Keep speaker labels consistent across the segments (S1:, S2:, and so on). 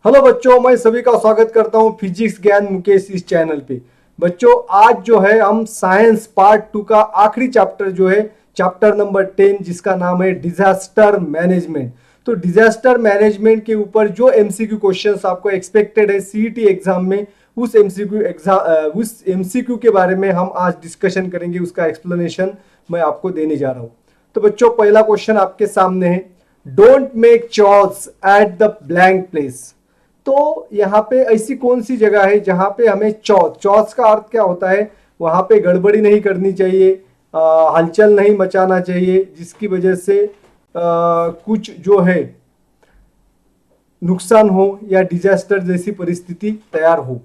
S1: Hello बच्चों, मैं सभी का स्वागत करता हूं फिजिक्स ज्ञान मुकेश इस चैनल पे। बच्चों, आज जो है हम साइंस पार्ट 2 का आखिरी चैप्टर जो है चैप्टर नंबर 10, जिसका नाम है डिजास्टर मैनेजमेंट। तो डिजास्टर मैनेजमेंट के ऊपर जो एमसीक्यू क्वेश्चंस आपको एक्सपेक्टेड है सीईटी एग्जाम में, उस एमसीक्यू के बारे में हम आज डिस्कशन करेंगे। उसका एक्सप्लेनेशन मैं आपको देने जा रहा हूं। तो बच्चों, पहला क्वेश्चन आपके सामने है, don't make choice at the blank place. तो यहाँ पे ऐसी कौन सी जगह है जहां पे हमें चौथ का अर्थ क्या होता है, वहां पे गड़बड़ी नहीं करनी चाहिए, हलचल नहीं मचाना चाहिए, जिसकी वजह से कुछ जो है नुकसान हो या डिजास्टर जैसी परिस्थिति तैयार हो।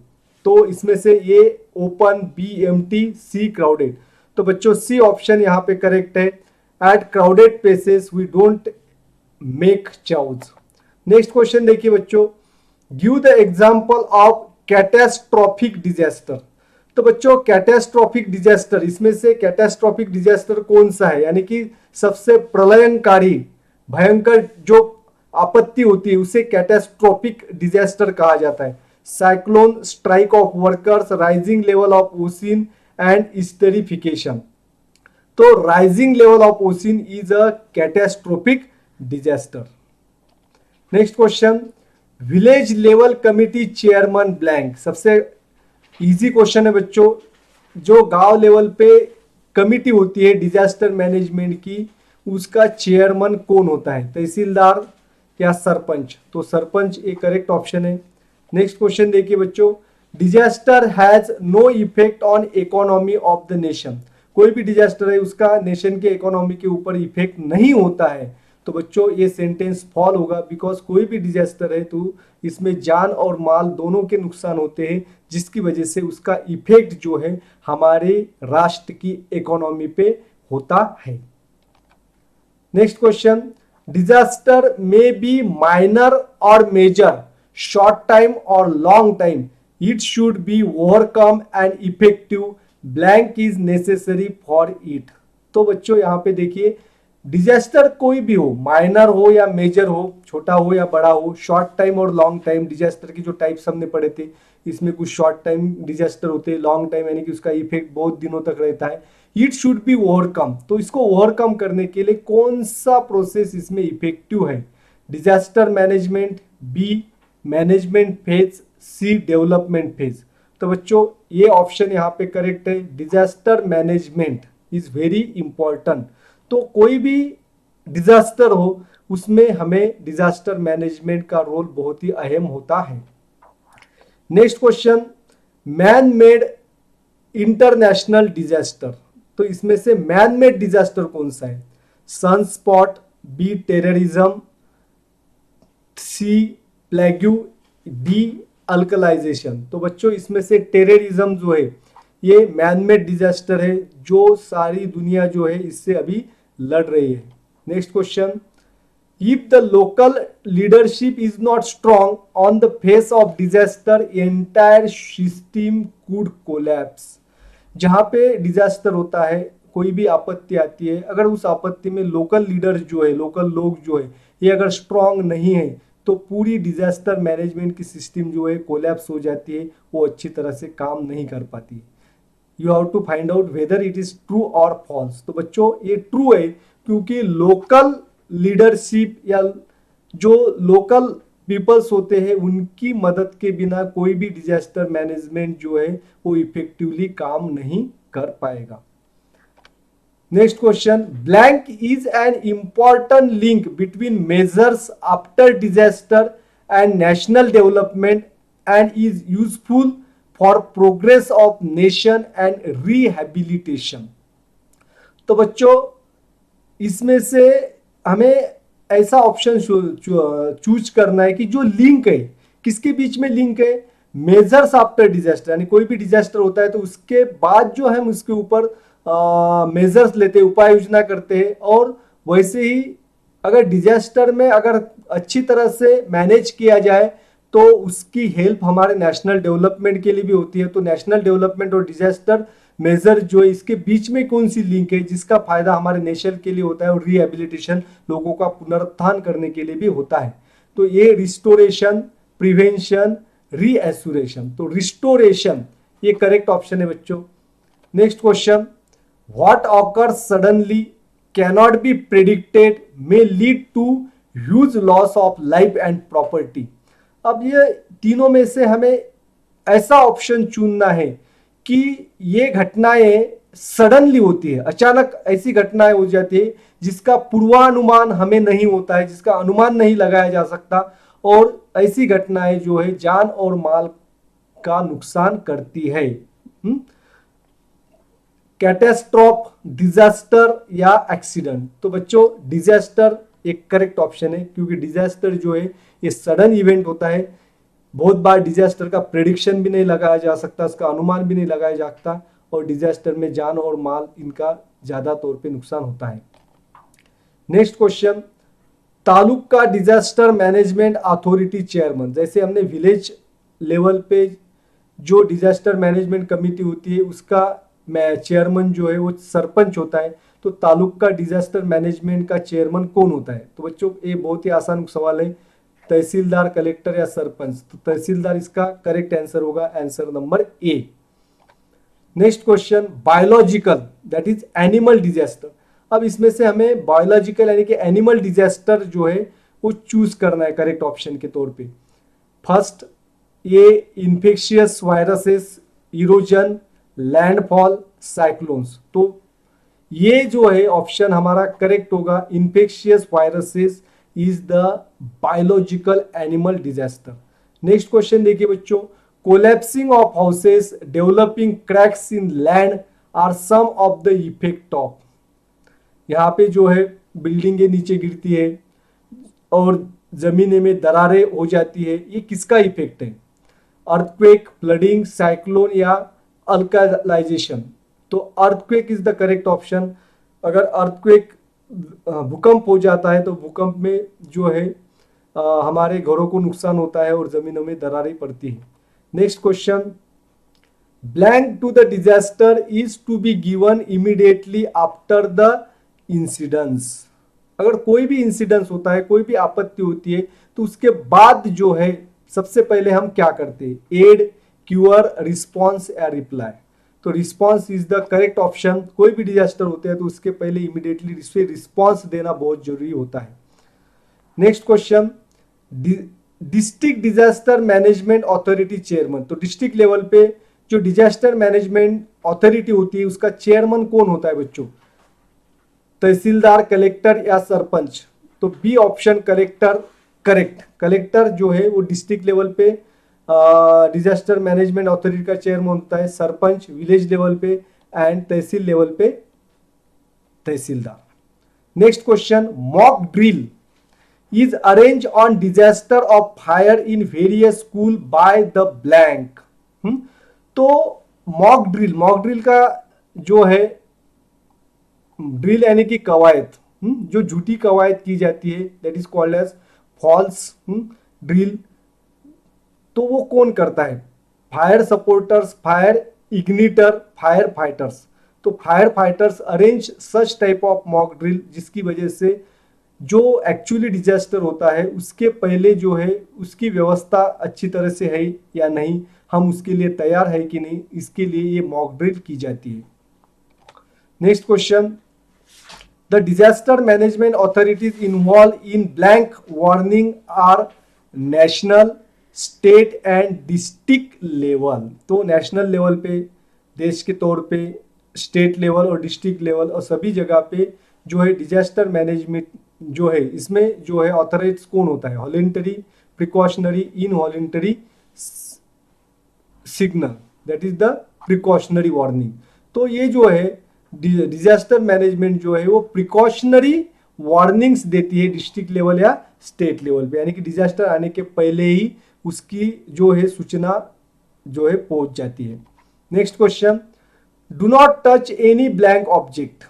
S1: तो इसमें से ये open, B empty, C crowded. तो बच्चों, सी ऑप्शन यहाँ पे करेक्ट है। At crowded places we don't make chaos. Next question देखिए बच्चों, give the example of catastrophic disaster. तो बच्चों, कैटेस्ट्रॉफिक डिजास्टर, इसमें से कैटेस्ट्रॉफिक डिजास्टर कौन सा है, यानी कि सबसे प्रलयंकारी भयंकर जो आपत्ति होती है उसे कैटेस्ट्रॉफिक डिजास्टर कहा जाता है। Cyclone, strike of workers, rising level of ocean and stratification. तो rising level of ocean is a catastrophic disaster. Next question, village level committee chairman blank. सबसे इजी क्वेश्चन है बच्चों, जो गांव लेवल पे कमिटी होती है डिजास्टर मैनेजमेंट की, उसका चेयरमैन कौन होता है, तहसीलदार या सरपंच? तो सरपंच एक करेक्ट ऑप्शन है। नेक्स्ट क्वेश्चन देखिए बच्चों, disaster has no effect on economy of the nation. कोई भी डिजास्टर है उसका नेशन के इकोनॉमी के ऊपर इफेक्ट नहीं होता है। तो बच्चों, ये सेंटेंस फॉल होगा, बिकॉज कोई भी डिजास्टर है तो इसमें जान और माल दोनों के नुकसान होते हैं, जिसकी वजह से उसका इफेक्ट जो है हमारे राष्ट्र की इकोनॉमी पे होता है। Next question, disaster may be minor और मेजर, शॉर्ट टाइम और long time, it should be overcome and effective, blank is necessary for it. तो बच्चों, यहां पे देखिए, डिजास्टर कोई भी हो, माइनर हो या मेजर हो, छोटा हो या बड़ा हो, शॉर्ट टाइम और लॉन्ग टाइम, डिजास्टर की जो टाइप्स हमने पढ़े थे इसमें कुछ शॉर्ट टाइम डिजास्टर होते हैं, लॉन्ग टाइम यानी कि उसका इफेक्ट बहुत दिनों तक रहता है। इट शुड बी ओवरकम, तो इसको ओवरकम करने के लिए कौन सा प्रोसेस इसमें इफेक्टिव है? Disaster management, B management phase, C development phase. तो बच्चों, ये ऑप्शन यहाँ पे करेक्ट है, disaster management is very important. तो कोई भी डिजास्टर हो उसमें हमें डिजास्टर मैनेजमेंट का रोल बहुत ही अहम होता है। Next question, man made international disaster. तो इसमें से मैन मेड डिजास्टर कौन सा है? सनस्पॉट, बी टेररिज्म, सी प्लेग्यू, डी अल्कलाइजेशन। तो बच्चों, इसमें से टेररिज्म जो है ये मैन मेड डिजास्टर है, जो सारी दुनिया जो है इससे अभी लड़ रही है। Next question, if the local leadership is not strong on the face of disaster, entire system could collapse. जहां पे डिजास्टर होता है, कोई भी आपत्ति आती है, अगर उस आपत्ति में लोकल लीडर जो है, लोकल लोग जो है, ये अगर स्ट्रॉन्ग नहीं है तो पूरी डिजास्टर मैनेजमेंट की सिस्टम जो है कोलैप्स हो जाती है, वो अच्छी तरह से काम नहीं कर पाती है। You have to find out whether it is true और फॉल्स। तो बच्चों, ये ट्रू है, क्योंकि लोकल लीडरशिप या जो लोकल पीपल्स होते हैं उनकी मदद के बिना कोई भी डिजास्टर मैनेजमेंट जो है वो इफेक्टिवली काम नहीं कर पाएगा। Next question, blank is an important link between measures after disaster and national development and is useful for progress of nation and rehabilitation. तो बच्चों, इसमें से हमें ऐसा ऑप्शन चूज करना है कि जो लिंक है, किसके बीच में लिंक है? मेजर्स आफ्टर डिजास्टर, यानी कोई भी डिजास्टर होता है तो उसके बाद जो हम उसके ऊपर मेजर्स लेते हैं, उपाय योजना करते हैं। और वैसे ही अगर डिजास्टर में अगर अच्छी तरह से मैनेज किया जाए तो उसकी हेल्प हमारे नेशनल डेवलपमेंट के लिए भी होती है। तो नेशनल डेवलपमेंट और डिजास्टर मेजर जो है इसके बीच में कौन सी लिंक है जिसका फायदा हमारे नेशन के लिए होता है और रिहेबिलिटेशन लोगों का पुनरुत्थान करने के लिए भी होता है? तो ये रिस्टोरेशन, प्रिवेंशन, रीएस्योरेशन। तो रिस्टोरेशन ये करेक्ट ऑप्शन है बच्चों। Next question, what occur suddenly cannot be predicted may lead to huge loss of life and property. अब ये तीनों में से हमें ऐसा ऑप्शन चुनना है कि ये घटनाएं सडनली होती है, अचानक ऐसी घटनाएं हो जाती है जिसका पूर्वानुमान हमें नहीं होता है, जिसका अनुमान नहीं लगाया जा सकता, और ऐसी घटनाएं जो है जान और माल का नुकसान करती है। कैटेस्ट्रॉफ, डिजास्टर या एक्सीडेंट। तो बच्चों डिजास्टर एक करेक्ट ऑप्शन है, क्योंकि डिजास्टर जो है ये सडन इवेंट होता है। बहुत बार डिजास्टर का प्रेडिक्शन भी नहीं लगाया जा सकता, उसका अनुमान भी नहीं लगाया जा सकता, और डिजास्टर में जान और माल इनका ज्यादा तौर पे नुकसान होता है। Next question, taluka disaster management authority chairman. जैसे हमने विलेज लेवल पे जो डिजास्टर मैनेजमेंट कमेटी होती है उसका चेयरमैन जो है वो सरपंच होता है, तो तालुका डिजास्टर मैनेजमेंट का चेयरमैन कौन होता है? तो बच्चों ये बहुत ही आसान सवाल है, तहसीलदार, कलेक्टर या सरपंच। तो तहसीलदार इसका करेक्ट आंसर होगा, answer number A. Next question, biological that is animal disaster. अब इसमें से हमें बायोलॉजिकल यानी कि एनिमल डिजास्टर जो है वो चूज करना है करेक्ट ऑप्शन के तौर पे। फर्स्ट, ये infectious viruses, erosion, landfall, cyclones. तो ये जो है ऑप्शन हमारा करेक्ट होगा, infectious viruses is the biological animal disaster. Next question देखिए बच्चों, collapsing of houses, developing cracks in land are some of the effect of. यहाँ पे जो है बिल्डिंगें नीचे गिरती है और जमीन में दरारें हो जाती है, ये किसका इफेक्ट है? अर्थक्वेक, फ्लडिंग, साइक्लोन या अल्कालाइजेशन। तो earthquake is the correct option. अगर अर्थक्वेक भूकंप हो जाता है तो भूकंप में जो है हमारे घरों को नुकसान होता है और जमीनों में दरारें पड़ती है। Next question, blank to the disaster is to be given immediately after the incidence. अगर कोई भी इंसिडेंस होता है, कोई भी आपत्ति होती है, तो उसके बाद जो है सबसे पहले हम क्या करते हैं? एड, क्यूअर, रिस्पॉन्स या रिप्लाई। तो response is the correct option. कोई भी डिजास्टर होते हैं तो उसके पहले इमीडिएटली रिस्पॉन्स देना बहुत जरूरी होता है। Next question, district disaster management authority chairman. तो डिस्ट्रिक्ट लेवल पे जो डिजास्टर मैनेजमेंट अथॉरिटी होती है उसका चेयरमैन कौन होता है बच्चों? तहसीलदार, कलेक्टर या सरपंच। तो बी ऑप्शन करेक्ट। कलेक्टर जो है वो डिस्ट्रिक्ट लेवल पे डिजास्टर मैनेजमेंट अथॉरिटी का चेयरमैन होता है, सरपंच विलेज लेवल पे, एंड तहसील लेवल पे tehsildar. Next question, mock drill is arrange on disaster of fire in various school by the blank. तो मॉक ड्रिल का जो है ड्रिल यानी कि कवायद, जो झूठी कवायद की जाती है that is called as false drill. तो वो कौन करता है? Fire supporters, fire igniter, fire fighters. तो fire fighters arrange such type of mock drill जिसकी वजह से जो एक्चुअली डिजास्टर होता है उसके पहले जो है उसकी व्यवस्था अच्छी तरह से है या नहीं, हम उसके लिए तैयार है कि नहीं, इसके लिए ये मॉक ड्रिल की जाती है। Next question, the disaster management authorities involve in blank warning are national, state and district level. तो नेशनल लेवल पे, देश के तौर पे, स्टेट लेवल और डिस्ट्रिक्ट लेवल और सभी जगह पे जो है डिजास्टर मैनेजमेंट जो है इसमें जो है ऑथराइज कौन होता है? Voluntary, precautionary, involuntary signal that is the precautionary warning. तो ये जो है डिजास्टर मैनेजमेंट जो है वो प्रिकॉशनरी वार्निंग्स देती है डिस्ट्रिक्ट लेवल या स्टेट लेवल पे, यानी कि डिजास्टर आने के पहले ही उसकी जो है सूचना जो है पहुंच जाती है। Next question, do not touch any blank object.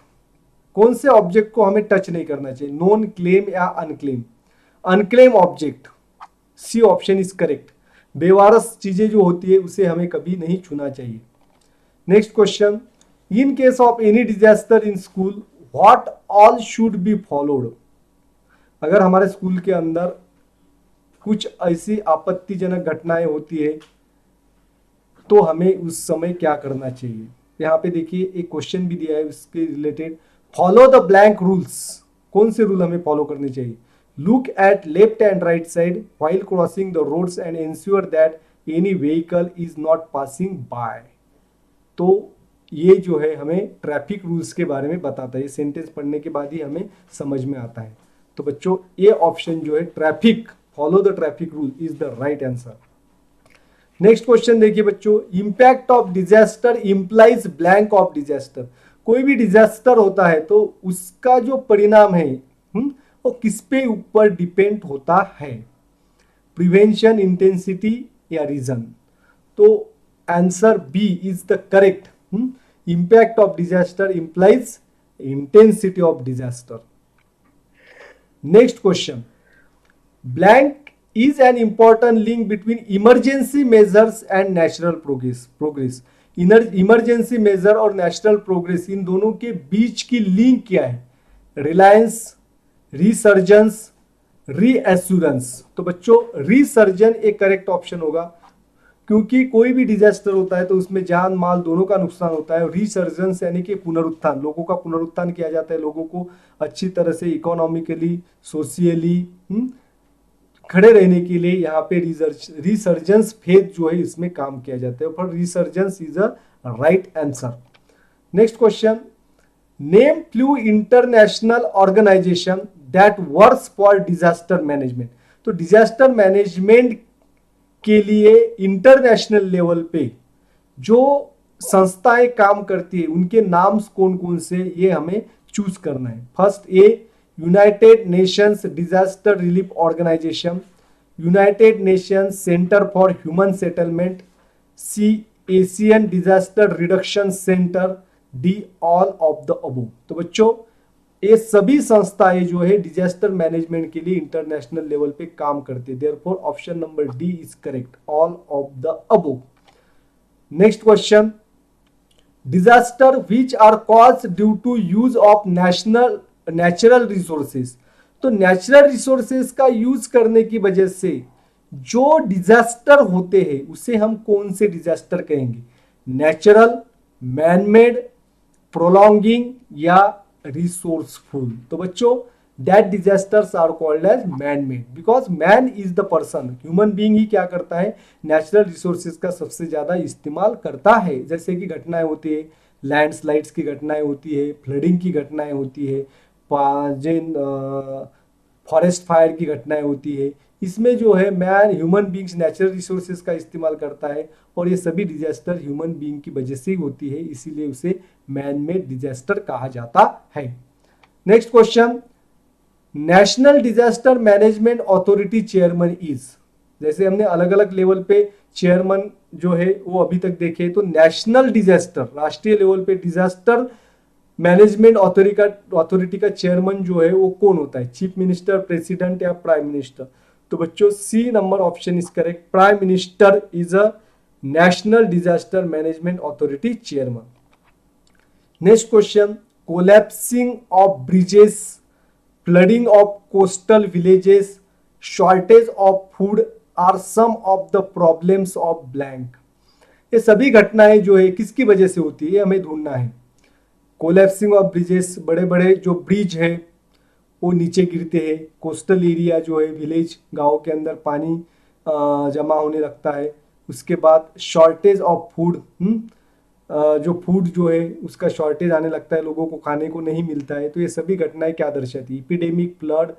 S1: कौन से ऑब्जेक्ट को हमें टच नहीं करना चाहिए? नॉन क्लेम या अनक्लेम? Unclaim object, C option is correct. बेवारस चीजें जो होती है उसे हमें कभी नहीं छूना चाहिए। Next question, in case of any disaster in school what all should be followed. अगर हमारे स्कूल के अंदर कुछ ऐसी आपत्तिजनक घटनाएं होती है तो हमें उस समय क्या करना चाहिए। यहाँ पे देखिए एक क्वेश्चन भी दिया है उसके related, follow the blank rules. कौन से रूल हमें फॉलो करने चाहिए? Look at left and right side while crossing the roads and ensure that any vehicle is not passing by. तो ये जो है हमें ट्रैफिक रूल्स के बारे में बताता है, ये सेंटेंस पढ़ने के बाद ही हमें समझ में आता है। तो बच्चों ये ऑप्शन जो है traffic, follow the traffic rule is the right answer. Next question देखिए बच्चों, impact of disaster implies blank of disaster. कोई भी डिजास्टर होता है तो उसका जो परिणाम है वो किस पे ऊपर डिपेंड होता है? प्रिवेंशन, इंटेंसिटी या रीजन? तो answer B is the correct. Impact of disaster implies intensity of disaster. Next question, blank is an important link between emergency measures and natural progress। Emergency measure और national progress, इन दोनों के बीच की link क्या है? Reliance, resurgence, reassurance. तो बच्चों रिसर्जन एक करेक्ट ऑप्शन होगा, क्योंकि कोई भी डिजास्टर होता है तो उसमें जान माल दोनों का नुकसान होता है। रिसर्जेंस यानी कि पुनरुत्थान, लोगों का पुनरुत्थान किया जाता है, लोगों को अच्छी तरह से इकोनॉमिकली, सोशियली खड़े रहने के लिए यहाँ पे रिसर्जेंस फेज जो है इसमें काम किया जाता है। For resurgence is a right answer. Next question, name few international organisation that works for disaster management. तो डिजास्टर मैनेजमेंट के लिए इंटरनेशनल लेवल पे जो संस्थाएं काम करती है उनके नाम्स कौन कौन से, ये हमें चूज करना है। First A United Nations disaster relief organisation, United Nations centre for human settlement, C Asian disaster reduction centre, D all of the above. तो बच्चों ये सभी संस्थाएं जो है डिजास्टर मैनेजमेंट के लिए इंटरनेशनल लेवल पे काम करती है। Therefore option number D is correct, all of the above. Next question, disaster which are cause due to use of natural resources. तो नेचुरल रिसोर्सेज का यूज करने की वजह से जो डिजास्टर होते हैं उसे हम कौन से डिजास्टर कहेंगे? नेचुरल, मैनमेड, प्रोलॉन्गिंग या रिसोर्सफुल। तो बच्चों that disasters are called as man made, because man is the person, human being ही क्या करता है? नेचुरल रिसोर्सेज का सबसे ज्यादा इस्तेमाल करता है। जैसे कि घटनाएं होती है, लैंडस्लाइड्स की घटनाएं होती है, फ्लडिंग की घटनाएं होती है, फॉरेस्ट फायर की घटनाएं होती है। इसमें जो है man, human beings natural resources का इस्तेमाल करता है और ये सभी डिजास्टर ह्यूमन बींग की वजह से ही होती है, इसीलिए उसे मैन मेड डिजास्टर कहा जाता है। Next question, national disaster management authority chairman is. जैसे हमने अलग अलग लेवल पे चेयरमैन जो है वो अभी तक देखे, तो नेशनल डिजास्टर, राष्ट्रीय लेवल पे डिजास्टर मैनेजमेंट अथॉरिटी का चेयरमैन जो है वो कौन होता है? चीफ मिनिस्टर, प्रेसिडेंट या प्राइम मिनिस्टर? तो बच्चों C number option is correct, prime minister is a national disaster management authority chairman. Next question, collapsing of bridges, flooding of coastal villages, shortage of food are some of the problems of blank. ये सभी घटनाएं जो है किसकी वजह से होती है, हमें ढूंढना है। कोलैप्सिंग ऑफ ब्रिजेस, बड़े बड़े जो ब्रिज है वो नीचे गिरते हैं। कोस्टल एरिया जो है, विलेज, गांव के अंदर पानी जमा होने लगता है। उसके बाद शॉर्टेज ऑफ फूड, जो फूड जो है उसका शॉर्टेज आने लगता है, लोगों को खाने को नहीं मिलता है। तो ये सभी घटनाएं क्या दर्शाती है? एपिडेमिक, फ्लड,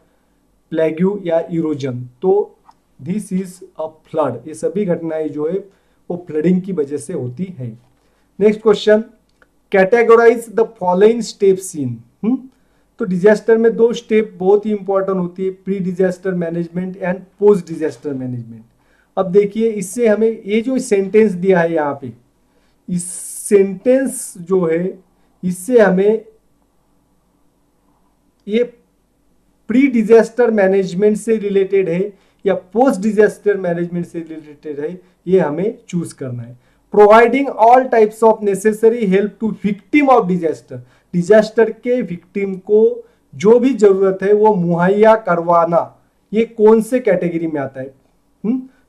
S1: प्लेग्यू या इरोजन। तो दिस इज अ फ्लड। ये सभी घटनाएं जो है वो फ्लडिंग की वजह से होती है। Next question, categorize the following steps in. तो डिजास्टर में दो स्टेप बहुत ही इंपॉर्टेंट होती है, pre disaster management and post disaster management. अब देखिए इससे हमें ये जो सेंटेंस दिया है यहाँ पे, इस सेंटेंस जो है इससे हमें ये प्री डिजास्टर मैनेजमेंट से रिलेटेड है या पोस्ट डिजास्टर मैनेजमेंट से रिलेटेड है, ये हमें चूज करना है। Providing all types of necessary help to victim of disaster. Disaster के विक्टिम को जो भी जरूरत है वो मुहैया करवाना, ये कौन से कैटेगरी में आता है?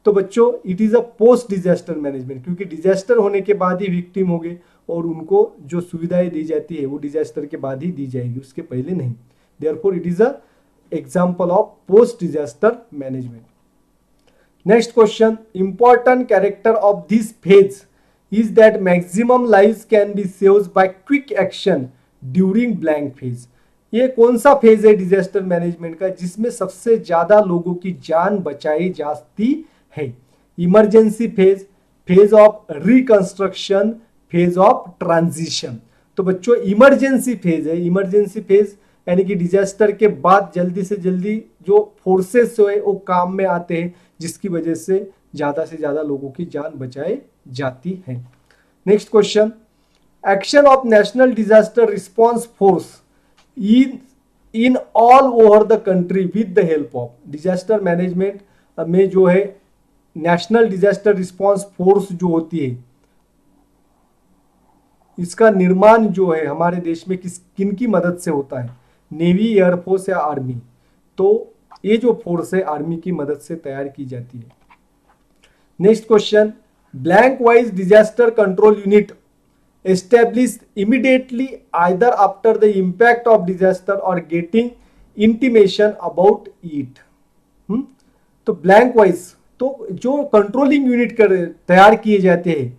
S1: तो बच्चों it is a post disaster management, क्योंकि डिजास्टर होने के बाद ही विक्टिम हो गए और उनको जो सुविधाएं दी जाती है वो डिजास्टर के बाद ही दी जाएगी, उसके पहले नहीं। Therefore it is a example of post disaster management. Next question, important character of this phase is that maximum lives can be saved by quick action during blank phase। ये कौन सा फेज है डिजास्टर मैनेजमेंट का जिसमें सबसे ज्यादा लोगों की जान बचाई जाती है? Emergency phase, phase of reconstruction, phase of transition. तो बच्चों इमरजेंसी फेज है। इमरजेंसी फेज यानी कि डिजास्टर के बाद जल्दी से जल्दी जो फोर्सेस है वो काम में आते हैं, जिसकी वजह से ज्यादा लोगों की जान बचाई जाती है। Next question, action of national disaster response force in all over the country with the help of. Disaster management में जो है नेशनल डिजास्टर रिस्पांस फोर्स जो होती है, इसका निर्माण जो है हमारे देश में किन की मदद से होता है? नेवी, एयरफोर्स या आर्मी। तो ये जो फोर्स है आर्मी की मदद से तैयार की जाती है। Next question, blank wise disaster control unit establish immediately either after the impact of disaster और गेटिंग इंटीमेशन अबाउट इट। तो ब्लैंक वाइज तो जो कंट्रोलिंग यूनिट तैयार किए जाते हैं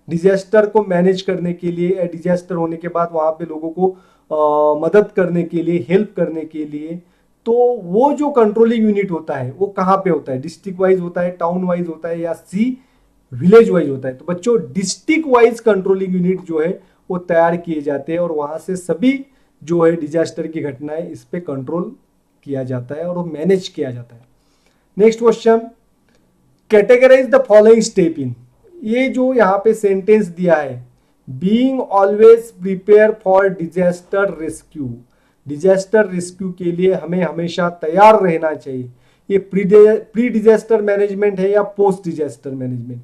S1: डिजास्टर को मैनेज करने के लिए, डिजास्टर होने के बाद वहां पे लोगों को मदद करने के लिए, हेल्प करने के लिए, तो वो जो कंट्रोलिंग यूनिट होता है वो कहाँ पे होता है? डिस्ट्रिक्ट वाइज होता है, टाउन वाइज होता है, या विलेज वाइज होता है? तो बच्चों डिस्ट्रिक्ट वाइज कंट्रोलिंग यूनिट जो है वो तैयार किए जाते हैं और वहां से सभी जो है डिजास्टर की घटनाएं इस पे कंट्रोल किया जाता है और वो मैनेज किया जाता है। Next question, categorize the following step in. ये जो यहाँ पे सेंटेंस दिया है, being always prepare for disaster rescue. Disaster rescue के लिए हमें हमेशा तैयार रहना चाहिए। ये प्री डिजास्टर मैनेजमेंट है या पोस्ट डिजास्टर मैनेजमेंट?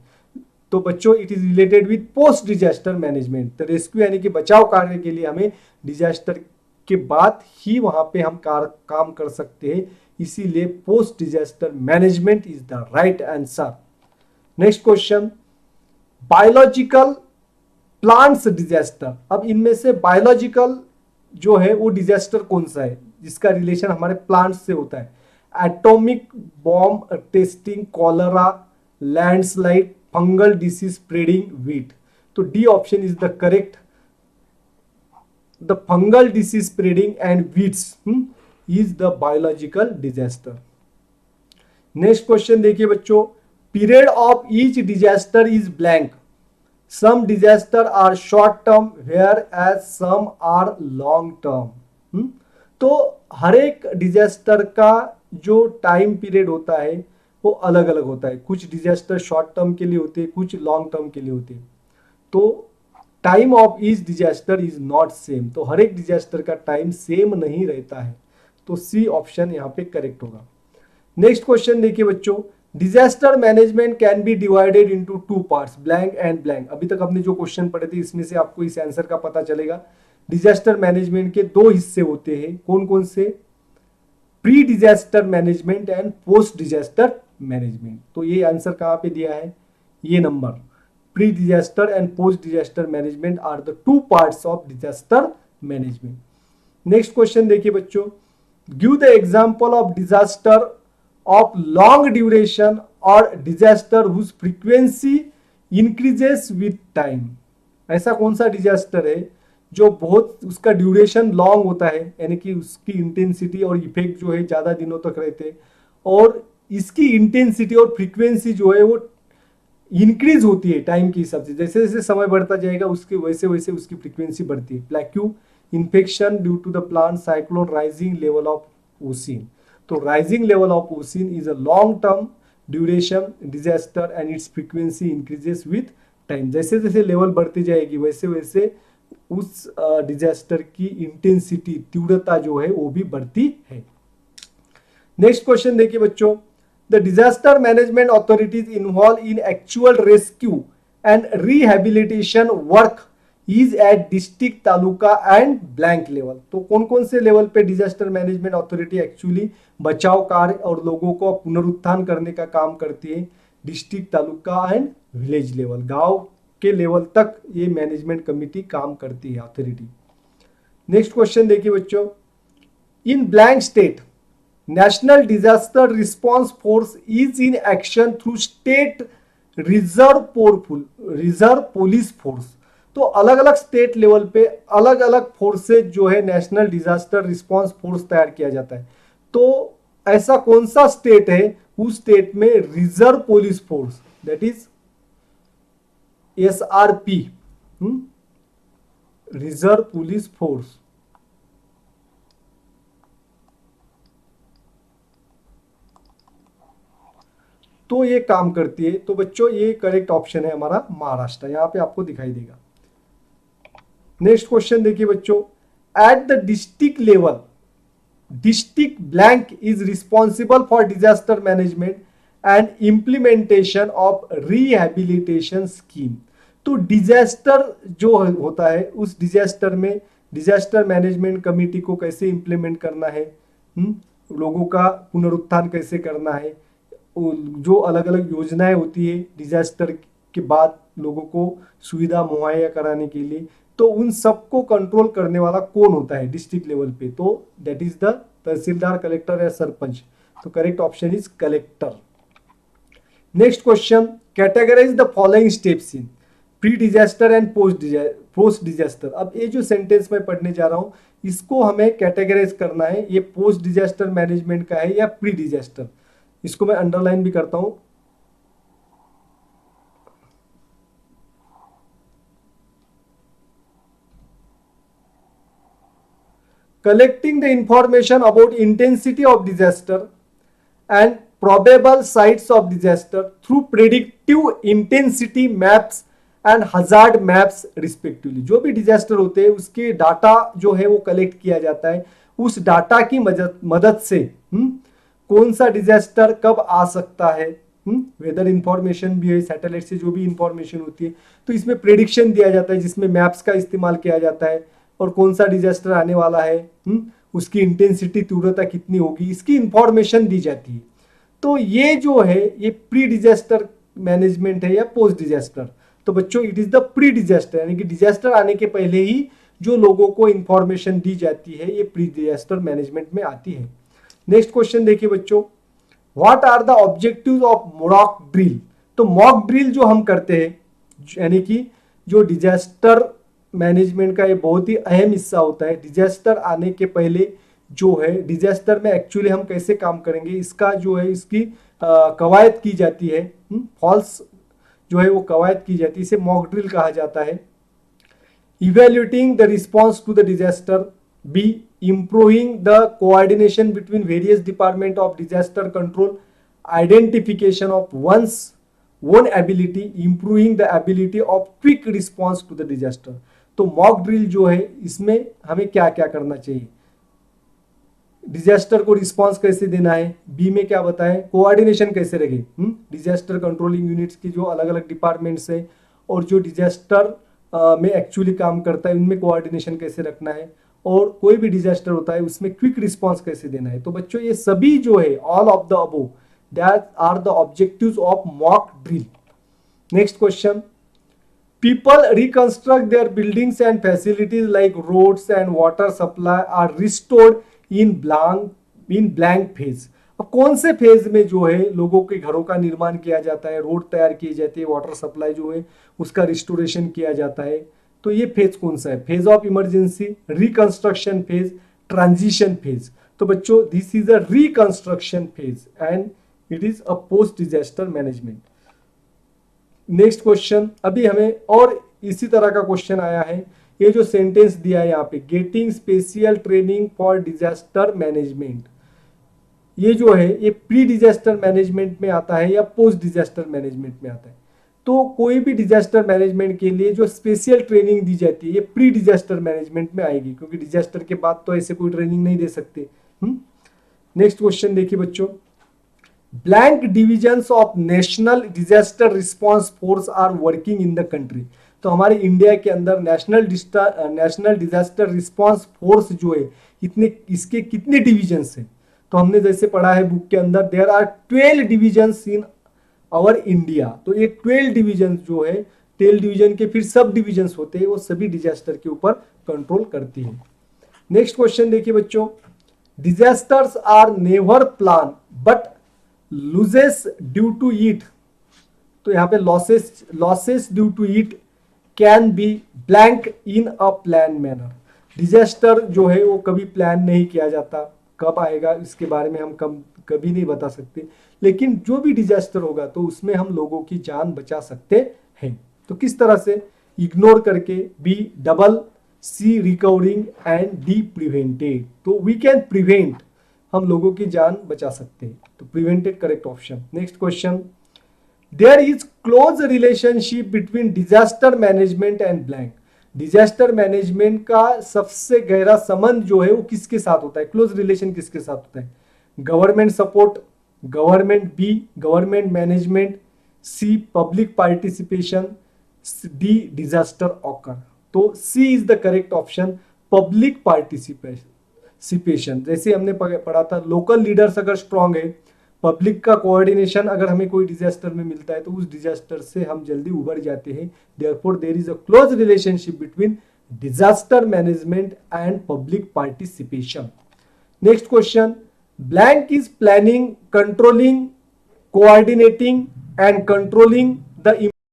S1: तो बच्चों it is related with post disaster management. तो रेस्क्यू यानी कि बचाव कार्य के लिए हमें डिजास्टर के बाद ही वहां पे हम काम कर सकते हैं, इसीलिए post disaster management is the right answer. Next question, biological plants disaster. अब इनमें से बायोलॉजिकल जो है वो डिजास्टर कौन सा है जिसका रिलेशन हमारे प्लांट्स से होता है? Atomic bomb testing, cholera, landslide, fungal disease spreading, weed. तो D option is the correct. The fungal disease spreading and weeds is the biological disaster. Next question देखिए बच्चों, period of each disaster is blank. Some disaster are short term where as some are long term. तो हर एक disaster का जो time period होता है वो अलग अलग होता है। कुछ डिजास्टर शॉर्ट टर्म के लिए होते हैं, कुछ लॉन्ग टर्म के लिए होते हैं। तो time of each disaster is not same. तो हर एक डिजास्टर का टाइम सेम नहीं रहता है। तो सी ऑप्शन यहाँ पे करेक्ट होगा। नेक्स्ट क्वेश्चन देखिए बच्चों, disaster management can be divided into two parts, blank and blank. अभी तक हमने जो क्वेश्चन पढ़े थे इसमें से आपको इस आंसर का पता चलेगा। डिजास्टर मैनेजमेंट के दो हिस्से होते हैं, कौन कौन से? Pre disaster management and post disaster management. तो ये आंसर कहां पे दिया है? ये number, pre disaster and post disaster management are the two parts of disaster management. Next question देखिए बच्चों, give the example of disaster of long duration or disaster whose frequency increases with time। ऐसा कौन सा disaster है जो बहुत उसका duration long होता है, यानी कि उसकी इंटेंसिटी और इफेक्ट जो है ज्यादा दिनों तक रहते हैं और इसकी इंटेंसिटी और फ्रीक्वेंसी जो है वो इंक्रीज होती है टाइम के हिसाब से। जैसे जैसे समय बढ़ता जाएगा उसके वैसे वैसे उसकी फ्रीक्वेंसी बढ़ती है। Plague infection due to the plant cyclone, rising level of ocean. तो rising level of ocean is a long term duration disaster and its frequency increases with time. जैसे जैसे लेवल बढ़ती जाएगी वैसे वैसे उस डिजास्टर की इंटेंसिटी, तीव्रता जो है वो भी बढ़ती है। नेक्स्ट क्वेश्चन देखिए बच्चों, the disaster management authorities involve in actual rescue and rehabilitation work is at district, taluka and blank level. तो कौन कौन से लेवल पे डिजास्टर मैनेजमेंट अथॉरिटी एक्चुअली बचाव कार्य और लोगों को पुनरुत्थान करने का काम करती है? District, taluka and village level, गांव के लेवल तक ये मैनेजमेंट कमिटी काम करती है, अथॉरिटी। नेक्स्ट क्वेश्चन देखिए बच्चों, in blank state national disaster response force is in action through state reserve police force. तो अलग अलग स्टेट लेवल पे अलग अलग फोर्सेज जो है नेशनल डिजास्टर रिस्पांस फोर्स तैयार किया जाता है। तो ऐसा कौन सा स्टेट है उस स्टेट में reserve police force, that is SRP, reserve police force, तो ये काम करती है। तो बच्चों ये करेक्ट ऑप्शन है हमारा महाराष्ट्र, यहां पे आपको दिखाई देगा। नेक्स्ट क्वेश्चन देखिए बच्चों, at the district level district blank is responsible for disaster management and implementation of rehabilitation scheme. तो डिजास्टर जो होता है उस डिजास्टर में डिजास्टर मैनेजमेंट कमिटी को कैसे इंप्लीमेंट करना है, लोगों का पुनरुत्थान कैसे करना है, जो अलग अलग योजनाएं होती है डिजास्टर के बाद लोगों को सुविधा मुहैया कराने के लिए, तो उन सबको कंट्रोल करने वाला कौन होता है डिस्ट्रिक्ट लेवल पे? तो that is the tehsildar, collector या सरपंच। तो correct option is collector. Next question, categorize the following steps in pre disaster and post disaster. अब ये जो सेंटेंस मैं पढ़ने जा रहा हूं इसको हमें कैटेगराइज करना है, ये पोस्ट डिजास्टर मैनेजमेंट का है या प्री डिजास्टर। इसको मैं अंडरलाइन भी करता हूं। Collecting the information about intensity of disaster and probable sites of disaster through predictive intensity maps and hazard maps respectively। जो भी डिजास्टर होते हैं उसके डाटा जो है वो कलेक्ट किया जाता है, उस डाटा की मदद से कौन सा डिजास्टर कब आ सकता है, वेदर इंफॉर्मेशन भी है, सैटेलाइट से जो भी इंफॉर्मेशन होती है, तो इसमें प्रेडिक्शन दिया जाता है जिसमें मैप्स का इस्तेमाल किया जाता है, और कौन सा डिजास्टर आने वाला है, उसकी इंटेंसिटी, तीव्रता कितनी होगी, इसकी इंफॉर्मेशन दी जाती है। तो ये जो है ये प्री डिजास्टर मैनेजमेंट है या पोस्ट डिजास्टर? तो बच्चों it is the pre disaster, यानी कि डिजास्टर आने के पहले ही जो लोगों को इंफॉर्मेशन दी जाती है ये प्री डिजास्टर मैनेजमेंट में आती है। नेक्स्ट क्वेश्चन देखिए बच्चों, what are the objectives of mock drill. तो मॉक ड्रिल जो हम करते हैं, यानी कि जो डिजास्टर मैनेजमेंट का ये बहुत ही अहम हिस्सा होता है। डिजास्टर आने के पहले जो है डिजास्टर में एक्चुअली हम कैसे काम करेंगे इसका जो है इसकी कवायद की जाती है, फॉल्स जो है वो कवायद की जाती है, इसे मॉक ड्रिल कहा जाता है। Evaluating the response to the disaster, B improving the coordination between various department of disaster control, identification of one's own ability, improving the ability of quick response to the disaster. तो mock drill जो है इसमें हमें क्या क्या करना चाहिए, disaster को रिस्पांस कैसे देना है, बी में क्या बताएं कोऑर्डिनेशन कैसे रखे, डिजास्टर कंट्रोलिंग यूनिट्स की जो अलग अलग डिपार्टमेंट्स है और जो डिजास्टर में एक्चुअली काम करता है उनमें कोऑर्डिनेशन कैसे रखना है, और कोई भी डिजास्टर होता है उसमें क्विक रिस्पांस कैसे देना है। तो बच्चों ये सभी जो है all of the above that are the objectives of mock drill. Next question, people reconstruct their buildings and facilities like roads and water supply are restored in blank phase। अब कौन से फेज में जो है लोगों के घरों का निर्माण किया जाता है, रोड तैयार किए जाते हैं, वाटर सप्लाई जो है उसका रिस्टोरेशन किया जाता है, तो ये फेज कौन सा है? Phase of emergency, reconstruction phase, transition phase. तो बच्चों this is a reconstruction phase and it is a post disaster management. Next question, अभी हमें और इसी तरह का क्वेश्चन आया है, ये जो सेंटेंस दिया है यहाँ पे, getting special training for disaster management, ये जो है ये प्री डिजास्टर मैनेजमेंट में आता है या पोस्ट डिजास्टर मैनेजमेंट में आता है? तो कोई भी डिजास्टर मैनेजमेंट के लिए जो स्पेशल ट्रेनिंग दी जाती है ये प्री डिजास्टर मैनेजमेंट में आएगी, क्योंकि डिजास्टर के बाद तो ऐसे कोई ट्रेनिंग नहीं दे सकते। नेक्स्ट क्वेश्चन देखिए बच्चों, blank divisions of national disaster response force are working in the country. तो हमारे इंडिया के अंदर नेशनल डिजास्टर रिस्पांस फोर्स जो है इसके कितने डिविजन्स हैं? तो हमने जैसे पढ़ा है बुक के अंदर, there are 12 divisions in our India. तो ये 12 डिविजन जो है, 12 डिवीजन के फिर सब डिविजन्स होते हैं, वो सभी डिजास्टर के ऊपर कंट्रोल करती है। नेक्स्ट क्वेश्चन देखिए बच्चों, disasters are never plan but losses due to it. तो यहाँ पे losses due to it can be blank in a plan manner. Disaster जो है वो कभी प्लान नहीं किया जाता, कब आएगा इसके बारे में हम कभी नहीं बता सकते, लेकिन जो भी डिजास्टर होगा तो उसमें हम लोगों की जान बचा सकते हैं। तो किस तरह से? इग्नोर करके, B double, C recovering and D prevented. तो वी कैन प्रिवेंट, हम लोगों की जान बचा सकते हैं। तो prevented correct option. Next question, there is close relationship between disaster management and blank. Disaster management का सबसे गहरा संबंध जो है वो किसके साथ होता है? क्लोज रिलेशन किसके साथ होता है? Government support, government, B government management, C public participation, D disaster occur. तो C is the correct option, public participation. जैसे हमने पढ़ा था, लोकल लीडर्स अगर स्ट्रांग है, पब्लिक का कोऑर्डिनेशन अगर हमें कोई डिजास्टर में मिलता है तो उस डिजास्टर से हम जल्दी उबर जाते हैं। Therefore there is a close relationship between disaster management and public participation. Next question, blank is planning, controlling, coordinating and controlling the